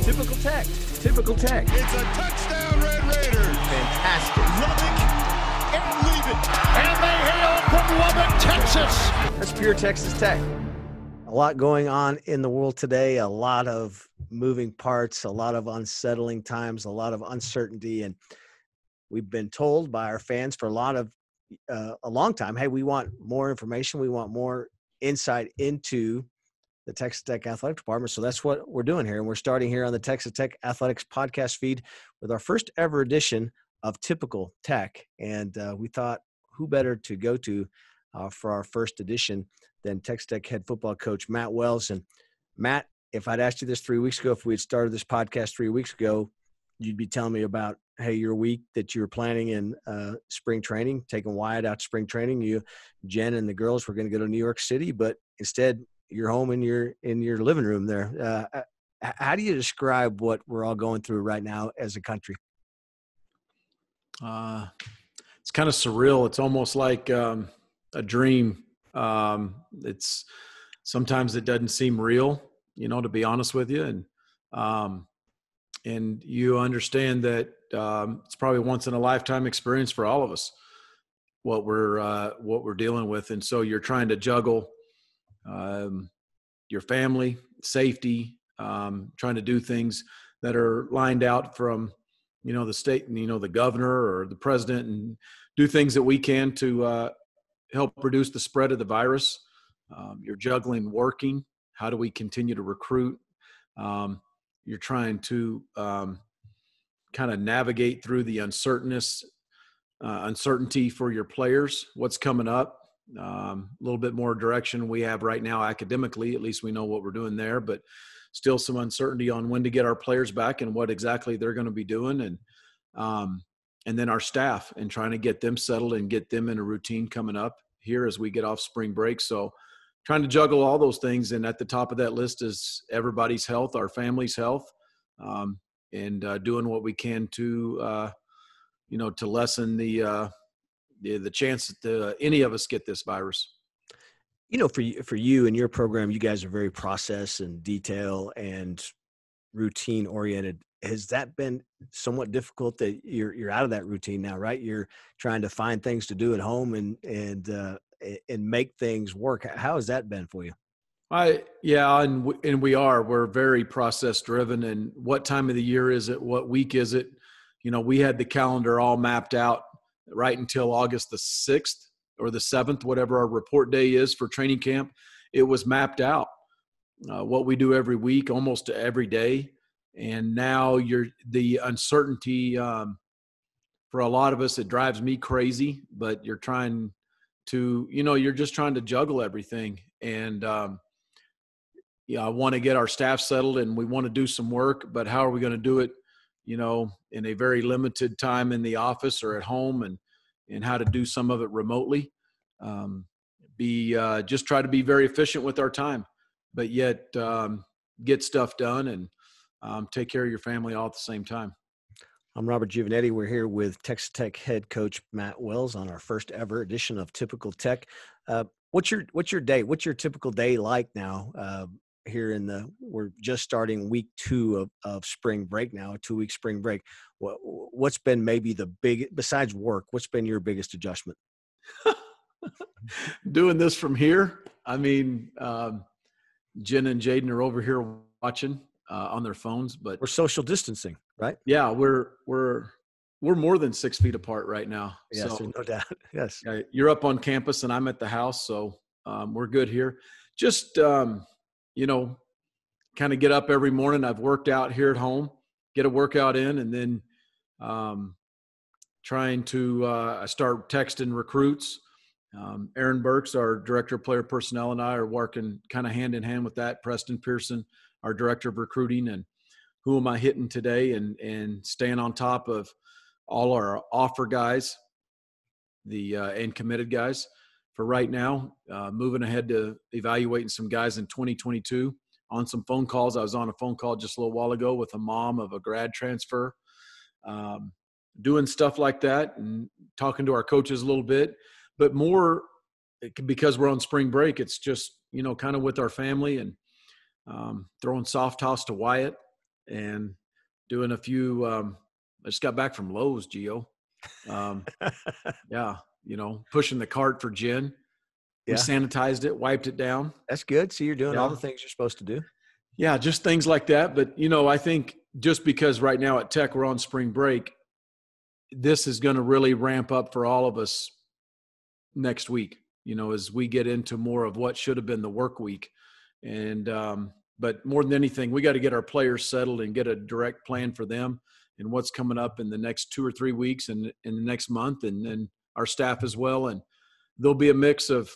Typical Tech. Typical Tech. It's a touchdown, Red Raiders. Fantastic. Lubbock and leave it. And they hail from Lubbock, Texas. That's pure Texas Tech. A lot going on in the world today, a lot of moving parts, a lot of unsettling times, a lot of uncertainty. And we've been told by our fans for a long time, hey, we want more information. We want more insight into the Texas Tech Athletic Department. So that's what we're doing here. And we're starting here on the Texas Tech Athletics podcast feed with our first ever edition of Typical Tech. And we thought, who better to go to for our first edition than Texas Tech head football coach Matt Wells. And Matt, if I'd asked you this 3 weeks ago, if we had started this podcast 3 weeks ago, you'd be telling me about, hey, your week that you were planning in spring training, taking Wyatt out to spring training. Jen and the girls were going to go to New York City, but instead you're home in your living room there. How do you describe what we're all going through right now as a country? It's kind of surreal. It's almost like a dream. It's sometimes it doesn't seem real, to be honest with you. And you understand that it's probably once in a lifetime experience for all of us, what we're dealing with. And so you're trying to juggle your family, safety, trying to do things that are lined out from, the state and, the governor or the president, and do things that we can to help reduce the spread of the virus. You're juggling working. How do we continue to recruit? You're trying to kind of navigate through the uncertainty for your players. What's coming up? A little bit more direction we have right now academically. At least we know what we're doing there, but still some uncertainty on when to get our players back and what exactly they're going to be doing. And then our staff and trying to get them settled and get them in a routine coming up here as we get off spring break. So trying to juggle all those things. And at the top of that list is everybody's health, our family's health, and doing what we can to lessen the chance that any of us get this virus. For you and your program, you guys are very process and detail and routine oriented. Has that been somewhat difficult that you're out of that routine now, right? You're trying to find things to do at home and make things work. How has that been for you? We're very process driven. And what time of the year is it? What week is it? We had the calendar all mapped out right until August the 6th or the 7th, whatever our report day is for training camp. It was mapped out, what we do every week, almost every day. And now the uncertainty, for a lot of us, it drives me crazy, but you're trying to, you're just trying to juggle everything. And, I want to get our staff settled and we want to do some work, but how are we going to do it, in a very limited time in the office or at home, and how to do some of it remotely. Just try to be very efficient with our time, but yet get stuff done and take care of your family all at the same time. I'm Robert Giovanetti. We're here with Texas Tech head coach Matt Wells on our first ever edition of Typical Tech. What's your day? What's your typical day like now? We're just starting week 2 of spring break now, a 2-week spring break. What's been maybe besides work, what's been your biggest adjustment? Doing this from here. I mean, Jen and Jaden are over here watching on their phones, but we're social distancing, right? Yeah, we're more than 6 feet apart right now. Yes, so, no doubt. Yes. You're up on campus and I'm at the house. So we're good here. Just, kind of get up every morning. I've worked out here at home, get a workout in, and then trying to I start texting recruits. Aaron Burks, our director of player personnel, and I are working kind of hand in hand with that. Preston Pearson, our director of recruiting, and who am I hitting today, and staying on top of all our offer guys, and committed guys for right now. Moving ahead to evaluating some guys in 2022. On some phone calls. I was on a phone call just a little while ago with a mom of a grad transfer, doing stuff like that and talking to our coaches a little bit, but more because we're on spring break. It's just, kind of with our family and throwing soft toss to Wyatt and doing a few. I just got back from Lowe's, Gio. Yeah, pushing the cart for gin. We Yeah, sanitized it, wiped it down. that's good. So you're doing all Yeah. the things you're supposed to do. Yeah, just things like that. But, I think just because right now at Tech we're on spring break, this is going to really ramp up for all of us next week, as we get into more of what should have been the work week. And but more than anything, we got to get our players settled and get a direct plan for them and what's coming up in the next 2 or 3 weeks and in the next month, and then our staff as well. And there'll be a mix of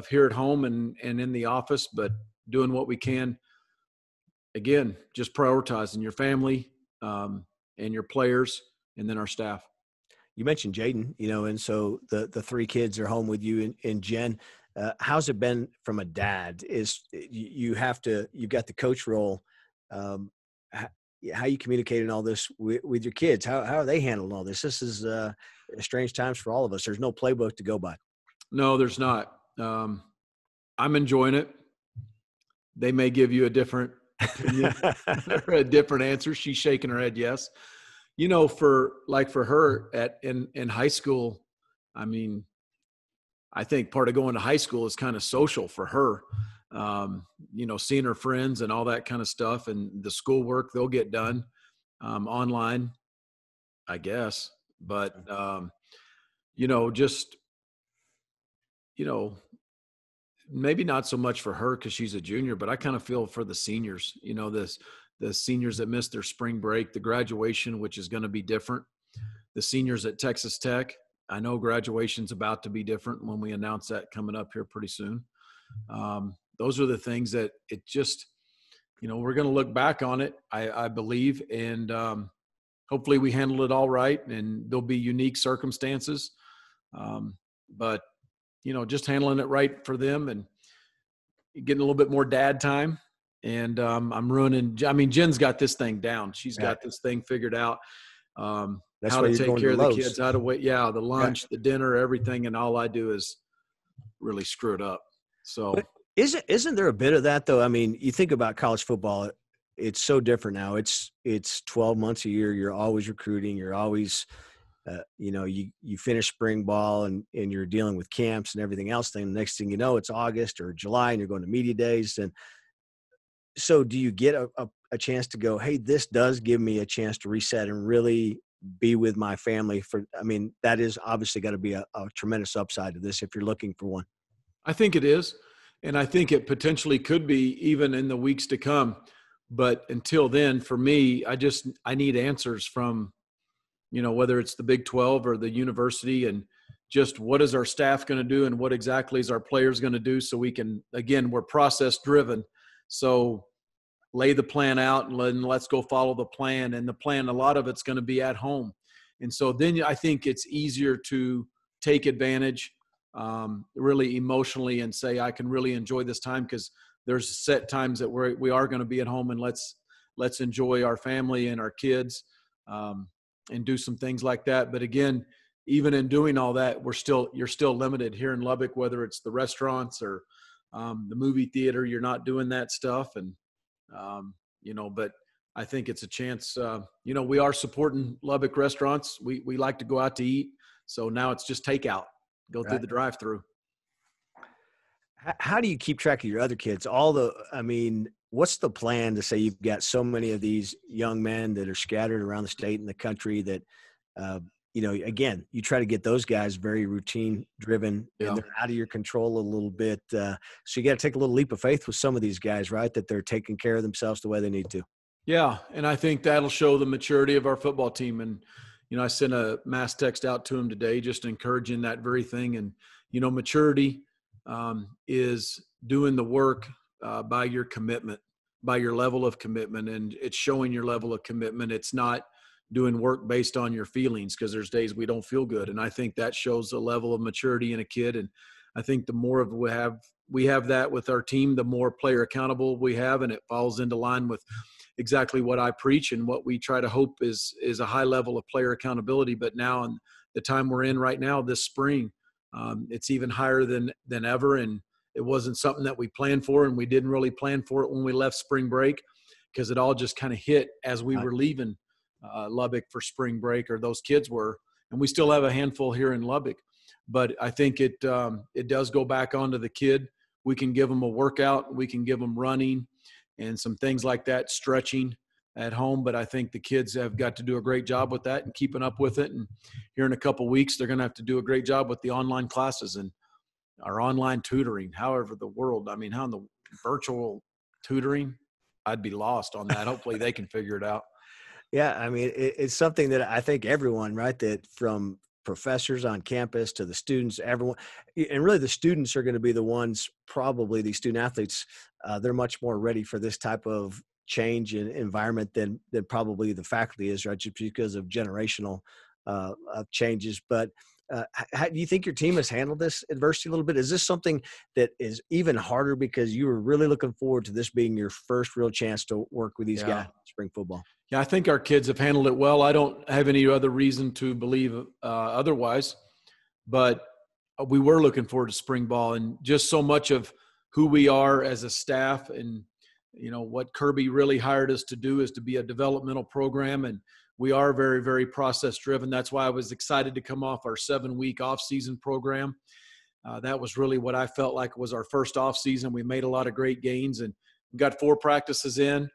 here at home and in the office, but doing what we can. Again, just prioritizing your family and your players, and then our staff. You mentioned Jaden, and so the 3 kids are home with you and Jen. How's it been from a dad? You've got the coach role. How you communicating all this with your kids? How are they handling all this? This is strange times for all of us. There's no playbook to go by. No, there's not. I'm enjoying it. They may give you a different opinion or a different answer. She's shaking her head yes. For her in high school, I mean, I think part of going to high school is kind of social for her. Seeing her friends and all that kind of stuff, and the schoolwork they'll get done online, I guess. But maybe not so much for her because she's a junior, but I kind of feel for the seniors. The seniors that missed their spring break, the graduation, which is going to be different. The seniors at Texas Tech, I know graduation's about to be different when we announce that coming up here pretty soon. Those are the things that it just, we're going to look back on it, I believe, and hopefully we handle it all right, and there'll be unique circumstances. But, just handling it right for them and getting a little bit more dad time. And Jen's got this thing down. She's got this thing figured out. That's how why to you're take care of the Lowe's. kids, how to wait. Yeah, the lunch, the dinner, everything. And all I do is really screw it up. So but isn't there a bit of that though? I mean, you think about college football, it's so different now. It's 12 months a year. You're always recruiting. You're always, you finish spring ball and you're dealing with camps and everything else. Then the next thing you know, it's August or July and you're going to media days. And so do you get a chance to go, hey, this does give me a chance to reset and really be with my family that is obviously got to be a tremendous upside to this if you're looking for one. I think it is. And I think it potentially could be even in the weeks to come. But until then, for me, I need answers from, whether it's the Big 12 or the university, and just what is our staff going to do and what exactly is our players going to do, so we can, again, we're process driven. So lay the plan out and let's go follow the plan. And the plan, a lot of it's going to be at home. And so then I think it's easier to take advantage really emotionally and say, I can really enjoy this time, because there's set times that we are going to be at home, and let's enjoy our family and our kids and do some things like that. But again, even in doing all that, you're still limited here in Lubbock, whether it's the restaurants or the movie theater. You're not doing that stuff. And, but I think it's a chance, we are supporting Lubbock restaurants. We like to go out to eat. So now it's just takeout, go through the drive-through. How do you keep track of your other kids? What's the plan to say you've got so many of these young men that are scattered around the state and the country that, again, you try to get those guys very routine driven and they're out of your control a little bit. So you got to take a little leap of faith with some of these guys, right? That they're taking care of themselves the way they need to. Yeah. And I think that'll show the maturity of our football team. And, I sent a mass text out to them today, just encouraging that very thing. And, maturity is doing the work by your commitment, by your level of commitment. And it's showing your level of commitment. It's not doing work based on your feelings, because there's days we don't feel good. And I think that shows a level of maturity in a kid. And I think the more of we have that with our team, the more player accountable we have, and it falls into line with exactly what I preach and what we try to hope is a high level of player accountability. But now in the time we're in right now, this spring, it's even higher than ever. And it wasn't something that we planned for, and we didn't really plan for it when we left spring break, because it all just kind of hit as we were leaving Lubbock for spring break, or those kids were, and we still have a handful here in Lubbock. But I think it does go back onto the kid. We can give them a workout, we can give them running and some things like that, stretching at home. But I think the kids have got to do a great job with that and keeping up with it. And here in a couple of weeks, they're going to have to do a great job with the online classes and our online tutoring. However, how in the virtual tutoring, I'd be lost on that. Hopefully they can figure it out. Yeah, I mean, it's something that I think everyone, right, that from professors on campus to the students, everyone, and really the students are going to be the ones, probably these student athletes, they're much more ready for this type of change in environment than probably the faculty is, right, just because of generational changes. But how do you think your team has handled this adversity a little bit? Is this something that is even harder because you were really looking forward to this being your first real chance to work with these guys in spring football? Yeah, I think our kids have handled it well. I don't have any other reason to believe otherwise, but we were looking forward to spring ball, and just so much of who we are as a staff, and what Kirby really hired us to do is to be a developmental program, and we are very, very process driven. That's why I was excited to come off our 7-week off-season program. That was really what I felt like was our first off-season. We made a lot of great gains and got 4 practices in,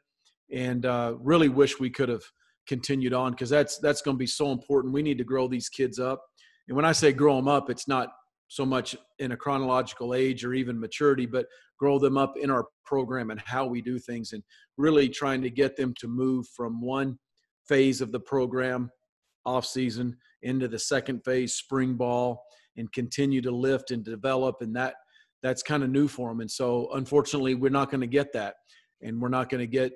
and really wish we could have continued on, because that's going to be so important. We need to grow these kids up. And when I say grow them up, it's not so much in a chronological age or even maturity, but grow them up in our program and how we do things, and really trying to get them to move from one phase of the program off season into the second phase, spring ball, and continue to lift and develop. And that's kind of new for them. And so unfortunately, we're not going to get that. And we're not going to get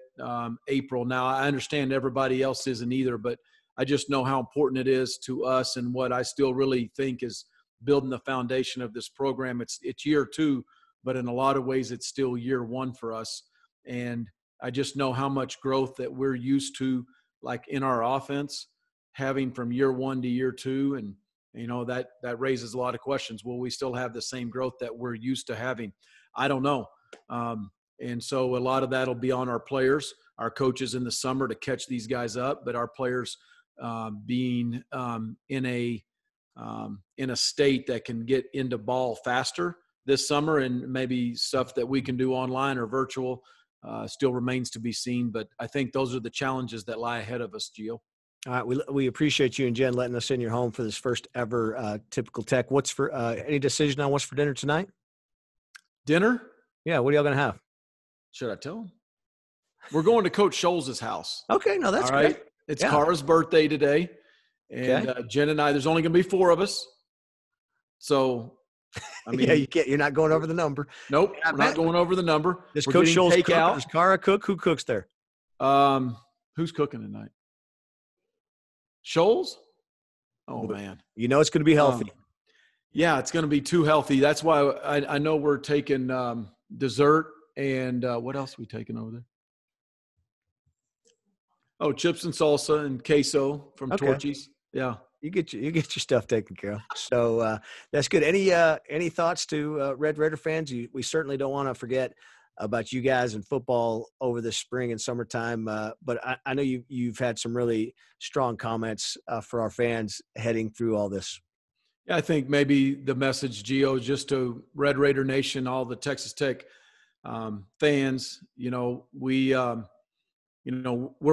April. Now, I understand everybody else isn't either, but I just know how important it is to us, and what I still really think is building the foundation of this program. It's year 2, but in a lot of ways, it's still year 1 for us. And I just know how much growth that we're used to, like in our offense, having from year 1 to year 2. And, that raises a lot of questions. Will we still have the same growth that we're used to having? I don't know. And so a lot of that will be on our players, our coaches in the summer to catch these guys up, but our players being in a state that can get into ball faster this summer, and maybe stuff that we can do online or virtual still remains to be seen. But I think those are the challenges that lie ahead of us, Gio. All right, we appreciate you and Jen letting us in your home for this first ever Typical Tech. What's for any decision on what's for dinner tonight? Dinner? Yeah, what are y'all gonna have? Should I tell them? We're going to Coach Scholes' house. Okay, no, that's all right. Great. It's Kara's birthday today, and Jen and I. There's only going to be 4 of us, so I mean, yeah, you can't. You're not going over the number. Nope, we're not going over the number. Does Coach Scholes cook? Does Kara cook? Who cooks there? Who's cooking tonight? Scholes? Oh man, it's going to be healthy. Yeah, it's going to be too healthy. That's why I know we're taking dessert. And what else are we taking over there? Oh, chips and salsa and queso from Torchy's. Yeah, you get your stuff taken care of. So that's good. Any thoughts to Red Raider fans? We certainly don't want to forget about you guys in football over the spring and summertime. But I know you've had some really strong comments for our fans heading through all this. Yeah, I think maybe the message, Gio, just to Red Raider Nation, all the Texas Tech fans, we're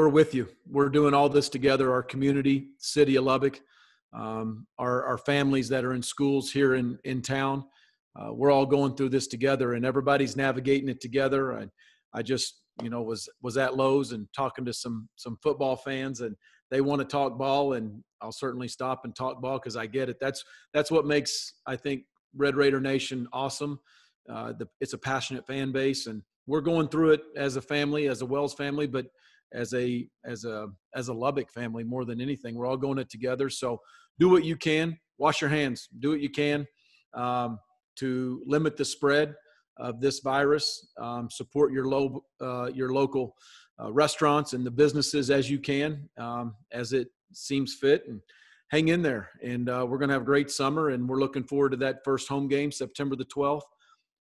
with you. We're doing all this together. Our community, city of Lubbock, our families that are in schools here in town, we're all going through this together, and everybody's navigating it together. I just, was at Lowe's and talking to some football fans, and they want to talk ball, and I'll certainly stop and talk ball because I get it. That's what makes, I think, Red Raider Nation awesome. It's a passionate fan base, and we're going through it as a family, as a Wells family, but as a Lubbock family more than anything. We're all going it together. So do what you can. Wash your hands. Do what you can to limit the spread of this virus. Support your local restaurants and the businesses as you can, as it seems fit, and hang in there. And we're going to have a great summer, and we're looking forward to that first home game, September the 12th.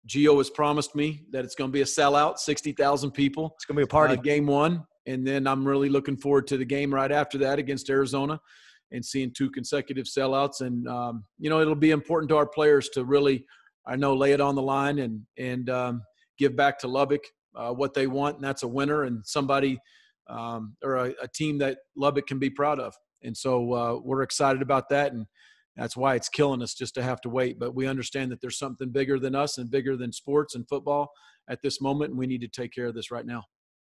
Gio has promised me that it's going to be a sellout, 60,000 people. It's going to be a party. Game one. And then I'm really looking forward to the game right after that against Arizona and seeing 2 consecutive sellouts. And, it'll be important to our players to really, I know, lay it on the line and give back to Lubbock what they want. And that's a winner and somebody or a team that Lubbock can be proud of. And so we're excited about that. And that's why it's killing us just to have to wait. But we understand that there's something bigger than us and bigger than sports and football at this moment. And we need to take care of this right now.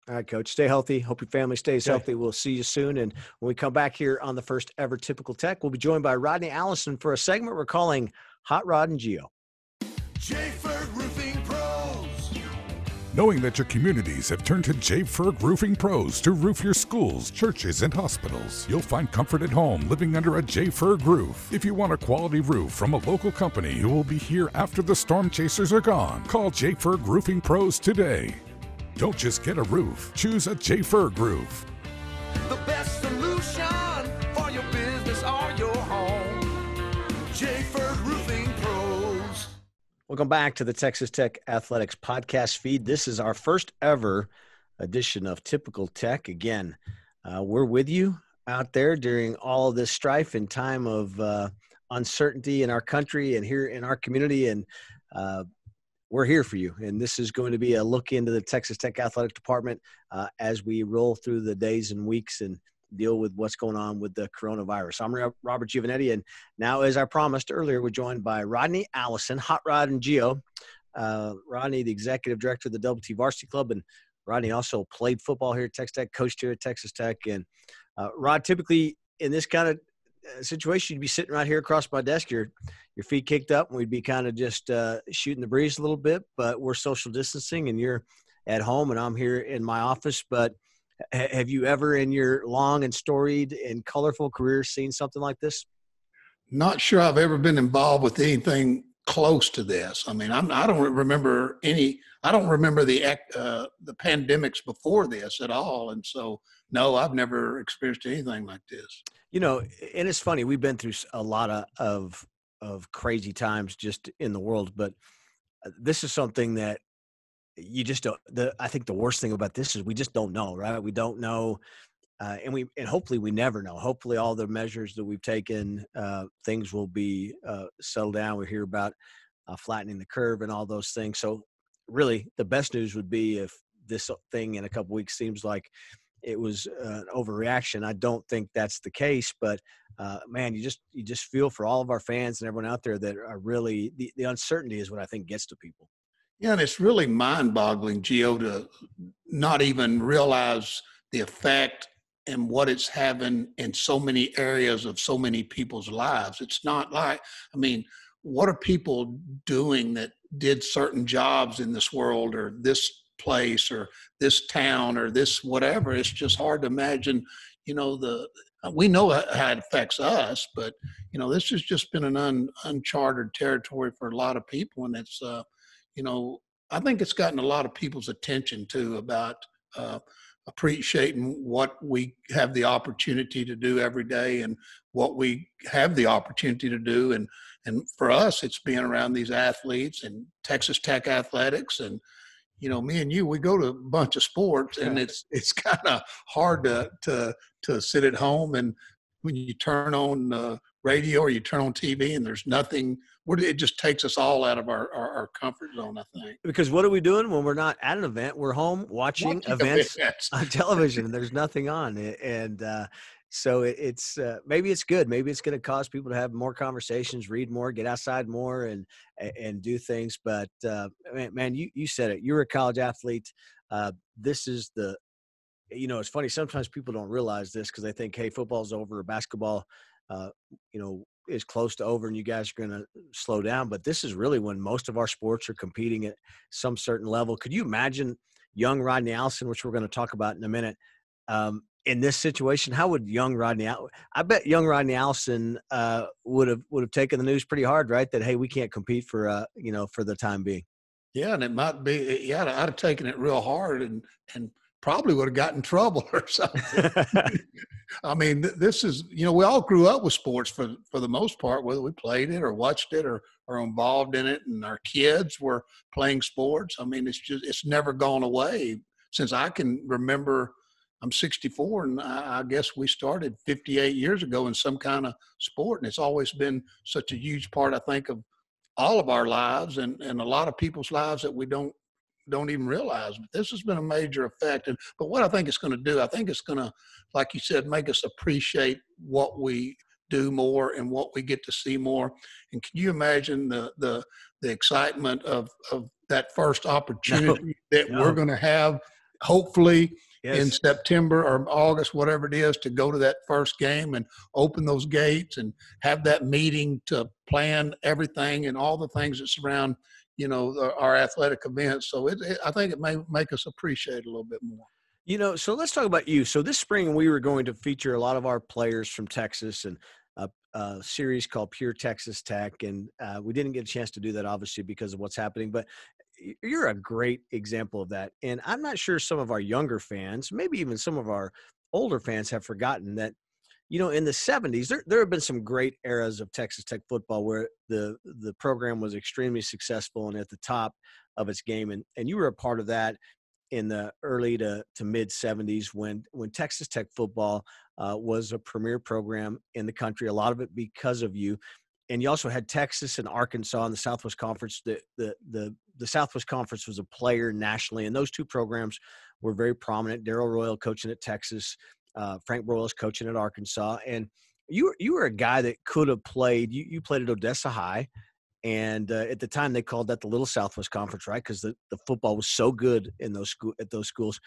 All right, Coach. Stay healthy. Hope your family stays healthy. We'll see you soon. And when we come back here on the first ever Typical Tech, we'll be joined by Rodney Allison for a segment we're calling Hot Rod and Gio. J. Ferg Roofing Pros. Knowing that your communities have turned to J. Ferg Roofing Pros to roof your schools, churches, and hospitals, you'll find comfort at home living under a J. Ferg roof. If you want a quality roof from a local company who will be here after the storm chasers are gone, call J. Ferg Roofing Pros today. Don't just get a roof. Choose a J. Ferg roof. The best solution for your business or your home. J. Ferg Roofing Pros. Welcome back to the Texas Tech Athletics podcast feed. This is our first ever edition of Typical Tech. Again, we're with you out there during all of this strife and time of uncertainty in our country and here in our community. And we're here for you. And this is going to be a look into the Texas Tech Athletic Department as we roll through the days and weeks and deal with what's going on with the coronavirus. I'm Robert Giovanetti, and now, as I promised earlier, we're joined by Rodney Allison, Hot Rod and Gio. Rodney, the executive director of the Double T Varsity Club, and Rodney also played football here at Texas Tech, coached here at Texas Tech. And Rod, typically in this kind of situation, you'd be sitting right here across my desk, your feet kicked up, and we'd be kind of just shooting the breeze a little bit, but we're social distancing and you're at home and I'm here in my office. But have you ever in your long and storied and colorful career seen something like this? Not sure I've ever been involved with anything close to this. I mean, I don't remember the pandemics before this at all. And so, no, I've never experienced anything like this. And it's funny, we've been through a lot of crazy times just in the world, but this is something that you just don't. I think the worst thing about this is we just don't know, right? We don't know, and hopefully we never know. Hopefully, all the measures that we've taken, things will be settled down. We hear about flattening the curve and all those things. So, really, the best news would be if this thing in a couple weeks seems like it was an overreaction. I don't think that's the case, but man, you just feel for all of our fans and everyone out there that are really the uncertainty is what I think gets to people. Yeah, and it's really mind-boggling, Gio, to not even realize the effect and what it's having in so many areas of so many people's lives. It's not like, I mean, what are people doing that did certain jobs in this world or this place or this town or this whatever? It's just hard to imagine, we know how it affects us, but, this has just been an uncharted territory for a lot of people. And it's, I think it's gotten a lot of people's attention too about appreciating what we have the opportunity to do every day and what we have the opportunity to do. And for us, it's being around these athletes and Texas Tech athletics. And, me and you, we go to a bunch of sports and it's kind of hard to sit at home. And when you turn on radio or you turn on TV and there's nothing, it just takes us all out of our comfort zone, I think. Because what are we doing when we're not at an event? We're home watching events on television and there's nothing on. And so it's maybe it's good. Maybe it's going to cause people to have more conversations, read more, get outside more and do things. But man, you said it. You're a college athlete. This is it's funny. Sometimes people don't realize this because they think, hey, football's over or basketball, is close to over and you guys are going to slow down. But this is really when most of our sports are competing at some certain level. Could you imagine young Rodney Allison, which we're going to talk about in a minute, in this situation? How would I bet young Rodney Allison would have taken the news pretty hard, right? That, hey, we can't compete for the time being. Yeah. And it might be, I'd have taken it real hard and probably would have gotten in trouble or something. I mean, this is, we all grew up with sports for the most part, whether we played it or watched it or are involved in it, and our kids were playing sports. I mean, it's never gone away since I can remember. I'm 64, and I guess we started 58 years ago in some kind of sport, and it's always been such a huge part, I think, of all of our lives and a lot of people's lives that we don't even realize. But this has been a major effect. But what I think it's going to do, I think it's going to, like you said, make us appreciate what we do more and what we get to see more. And can you imagine the excitement of that first opportunity we're going to have, hopefully, in September or August, whatever it is, to go to that first game and open those gates and have that meeting to plan everything and all the things that surround, our athletic events. So I think it may make us appreciate it a little bit more. So let's talk about you. So this spring we were going to feature a lot of our players from Texas and a series called Pure Texas Tech. And we didn't get a chance to do that, obviously, because of what's happening. But you're a great example of that. And I'm not sure some of our younger fans, maybe even some of our older fans, have forgotten that, in the 70s, there have been some great eras of Texas Tech football where the program was extremely successful and at the top of its game. And you were a part of that in the early to mid 70s when Texas Tech football was a premier program in the country, a lot of it because of you. And you also had Texas and Arkansas in the Southwest Conference. The Southwest Conference was a player nationally, and those two programs were very prominent. Darrell Royal coaching at Texas, Frank Broyles coaching at Arkansas. And you were a guy that could have played. You played at Odessa High, and at the time they called that the Little Southwest Conference, right? Because the football was so good in at those schools.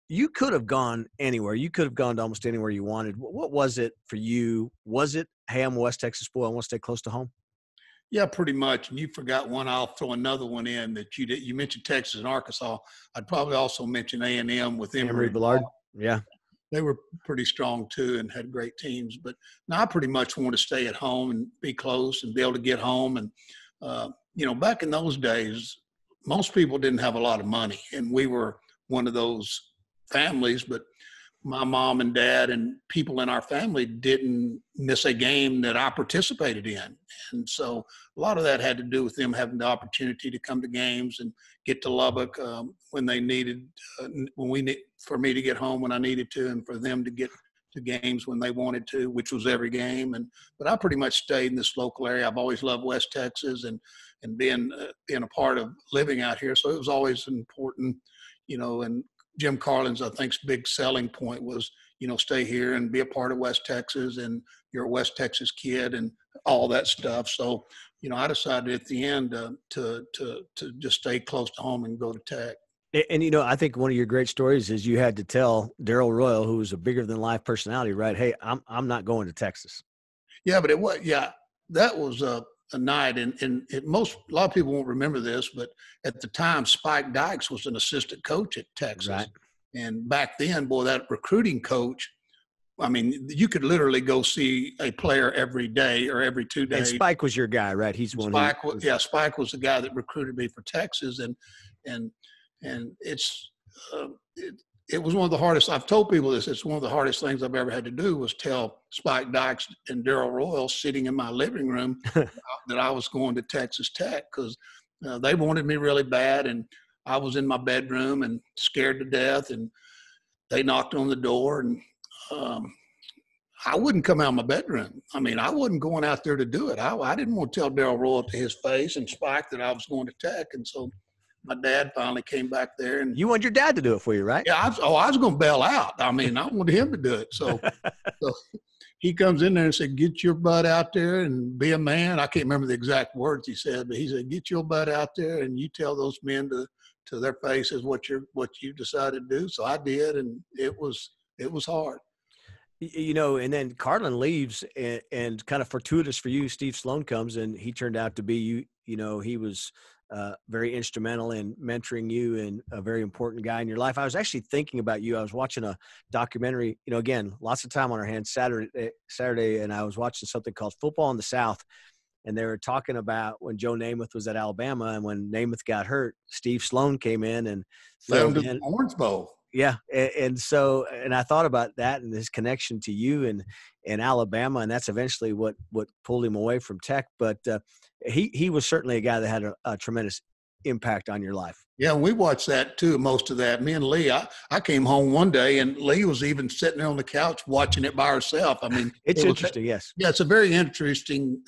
You could have gone anywhere. You could have gone to almost anywhere you wanted. What was it for you? Was it, hey, I'm a West Texas boy, I want to stay close to home? Yeah, pretty much. And you forgot one. I'll throw another one in that you mentioned Texas and Arkansas. I'd probably also mention A&M with Emory Bellard. Yeah. They were pretty strong too and had great teams. But now I pretty much want to stay at home and be close and be able to get home. And, back in those days, most people didn't have a lot of money. And we were one of those families, but my mom and dad and people in our family didn't miss a game that I participated in. And so a lot of that had to do with them having the opportunity to come to games and get to Lubbock when they needed, for me to get home when I needed to, and for them to get to games when they wanted to, which was every game. But I pretty much stayed in this local area. I've always loved West Texas and being a part of living out here. So it was always important, and Jim Carlin's, I think, big selling point was, stay here and be a part of West Texas, and you're a West Texas kid and all that stuff. So, I decided at the end to just stay close to home and go to Tech. And, I think one of your great stories is you had to tell Darrell Royal, who was a bigger than life personality, right? Hey, I'm not going to Texas. Yeah, but that was a night, and a lot of people won't remember this, but at the time, Spike Dykes was an assistant coach at Texas. Right. And back then, boy, that recruiting coach, I mean, you could literally go see a player every day or every 2 days. And Spike was your guy, right? He's one. Spike was the guy that recruited me for Texas, and it was one of the hardest. I've told people this. It's one of the hardest things I've ever had to do was tell Spike Dykes and Darrell Royal sitting in my living room that I was going to Texas Tech, because they wanted me really bad, and I was in my bedroom and scared to death, and they knocked on the door, and I wouldn't come out of my bedroom. I mean, I wasn't going out there to do it. I didn't want to tell Darrell Royal to his face and Spike that I was going to Tech, and so my dad finally came back there. And you wanted your dad to do it for you, right? Yeah, I was going to bail out. I mean, I wanted him to do it. So he comes in there and said, "Get your butt out there and be a man." I can't remember the exact words he said, but he said, "Get your butt out there and you tell those men to their faces what you decided to do." So I did, and it was hard. And then Carlin leaves, and kind of fortuitous for you, Steve Sloan comes, and he turned out to be he was very instrumental in mentoring you and a very important guy in your life. I was actually thinking about you. I was watching a documentary, again, lots of time on our hands Saturday, and I was watching something called Football in the South, and they were talking about when Joe Namath was at Alabama, and when Namath got hurt, Steve Sloan came in and led him to the Orange Bowl. Yeah, and I thought about that and his connection to you and Alabama, and that's eventually what pulled him away from Tech. But he was certainly a guy that had a tremendous impact on your life. Yeah, we watched that too, most of that. Me and Lee, I came home one day and Lee was even sitting there on the couch watching it by herself. I mean, it's interesting, yes. Yeah, it's a very interesting,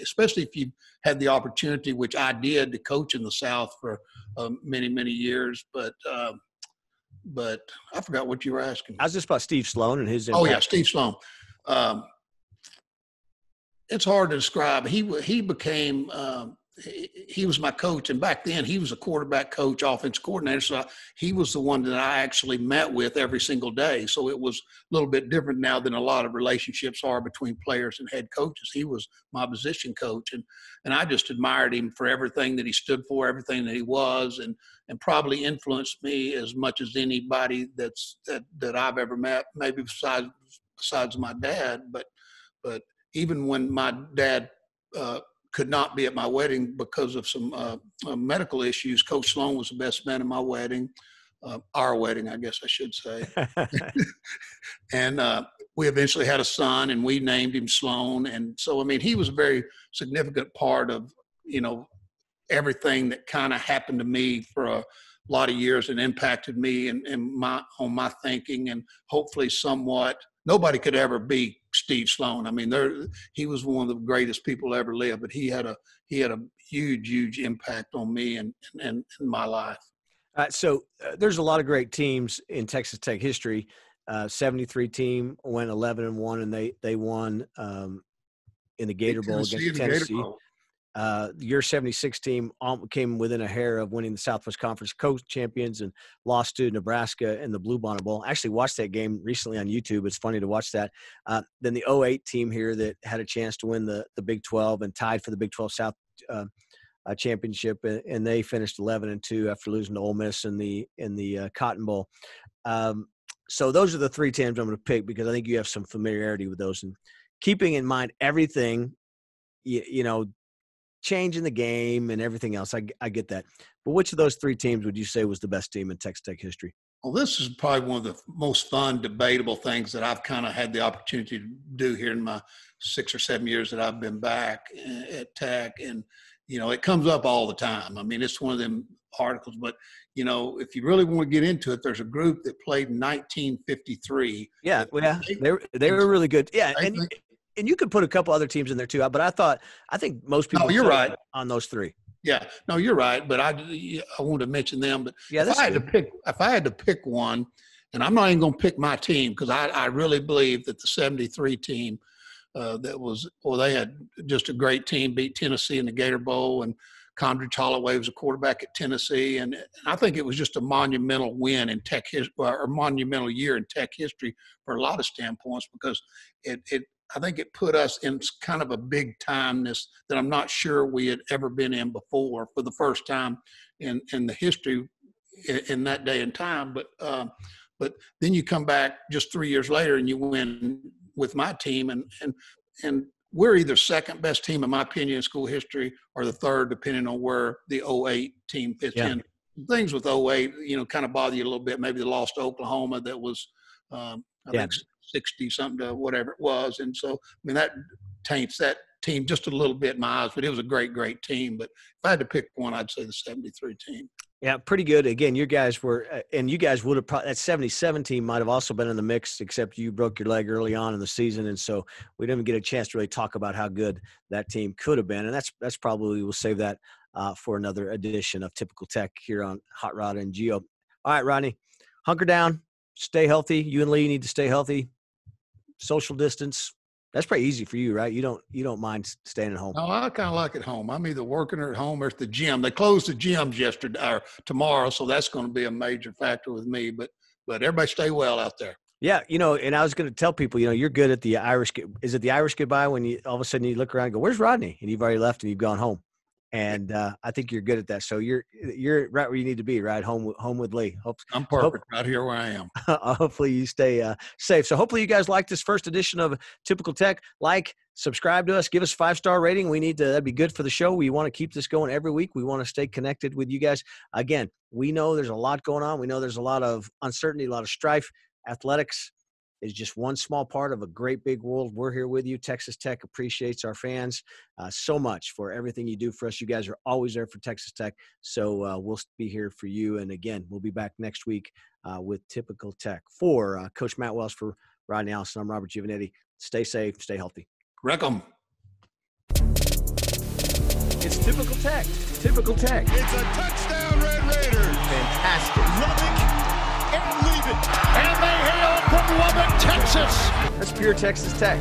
especially if you had the opportunity, which I did, to coach in the South for many, many years. But I forgot what you were asking. I was just about Steve Sloan and his impact. Oh, yeah, Steve Sloan. It's hard to describe. He became he was my coach, and back then he was a quarterback coach, offense coordinator. So he was the one that I actually met with every single day. So it was a little bit different now than a lot of relationships are between players and head coaches. He was my position coach, and I just admired him for everything that he stood for, everything that he was, and probably influenced me as much as anybody that I've ever met, maybe besides my dad. But even when my dad could not be at my wedding because of some medical issues, Coach Sloan was the best man at my wedding, our wedding, I guess I should say. And we eventually had a son, and we named him Sloan. And so, I mean, he was a very significant part of, everything that kind of happened to me for a lot of years and impacted me and on my thinking, and hopefully somewhat. Nobody could ever be Steve Sloan. I mean, he was one of the greatest people to ever live, but he had a huge, huge impact on me and my life. So there's a lot of great teams in Texas Tech history. 73 team went 11-1, and they won in the Gator Bowl against Tennessee. Your 76 team came within a hair of winning the Southwest Conference Coast Champions and lost to Nebraska in the Blue Bonnet Bowl. I actually watched that game recently on YouTube. It's funny to watch that. Then the 08 team here that had a chance to win the Big 12 and tied for the Big 12 South championship, and they finished 11-2 after losing to Ole Miss in the Cotton Bowl. So those are the three teams I'm going to pick because I think you have some familiarity with those, and keeping in mind everything, changing the game and everything else. I get that. But which of those three teams would you say was the best team in Texas Tech history? Well, this is probably one of the most fun, debatable things that I've kind of had the opportunity to do here in my 6 or 7 years that I've been back at Tech. And, it comes up all the time. I mean, it's one of them articles, but, if you really want to get into it, there's a group that played in 1953. Yeah. They were really good. Yeah. And you could put a couple other teams in there too, but I think most people. No, you're right on those three. Yeah, no, you're right, but I want to mention them. But yeah, if I had to pick one, and I'm not even going to pick my team because I really believe that the 73 team they had just a great team, beat Tennessee in the Gator Bowl, and Condredge Holloway was a quarterback at Tennessee, and I think it was just a monumental win in Tech history, or monumental year in Tech history for a lot of standpoints, because I think it put us in kind of a big timeness that I'm not sure we had ever been in before for the first time in the history in that day and time. But then you come back just 3 years later and you win with my team, and we're either second best team in my opinion in school history or the third, depending on where the 08 team fits in. Things with 08, kind of bother you a little bit. Maybe they lost to Oklahoma. That was I think 60 something to whatever it was. And so, that taints that team just a little bit in my eyes, but it was a great, great team. But if I had to pick one, I'd say the 73 team. Yeah, pretty good. Again, you guys were, and you guys would have probably, that 77 team might have also been in the mix, except you broke your leg early on in the season. And so we didn't get a chance to really talk about how good that team could have been. And that's probably, we'll save that for another edition of Typical Tech here on Hot Rod and Geo. All right, Rodney, hunker down, stay healthy. You and Lee need to stay healthy. Social distance. That's pretty easy for you, right? You don't mind staying at home. No, I kind of like at home. I'm either working or at home or at the gym. They closed the gyms yesterday or tomorrow, so that's going to be a major factor with me. But everybody stay well out there. Yeah, and I was going to tell people, you're good at the Irish. Is it the Irish goodbye when you all of a sudden you look around and go, "Where's Rodney?" And you've already left and you've gone home. And I think you're good at that. So you're right where you need to be, right? Home with Lee. I'm perfect right here where I am. Hopefully you stay safe. So hopefully you guys like this first edition of Typical Tech. Like, subscribe to us, give us a 5-star rating. That'd be good for the show. We want to keep this going every week. We want to stay connected with you guys. Again, we know there's a lot going on. We know there's a lot of uncertainty, a lot of strife. Athletics is just one small part of a great big world. We're here with you. Texas Tech appreciates our fans so much for everything you do for us. You guys are always there for Texas Tech. So we'll be here for you. And again, we'll be back next week with Typical Tech. For Coach Matt Wells, for Rodney Allison, I'm Robert Giovanetti. Stay safe, stay healthy. Wreck 'em. It's Typical Tech. Typical Tech. It's a touchdown, Red Raiders. Fantastic. Lubbock and leave it. And they hail from Lubbock, Texas. That's pure Texas Tech.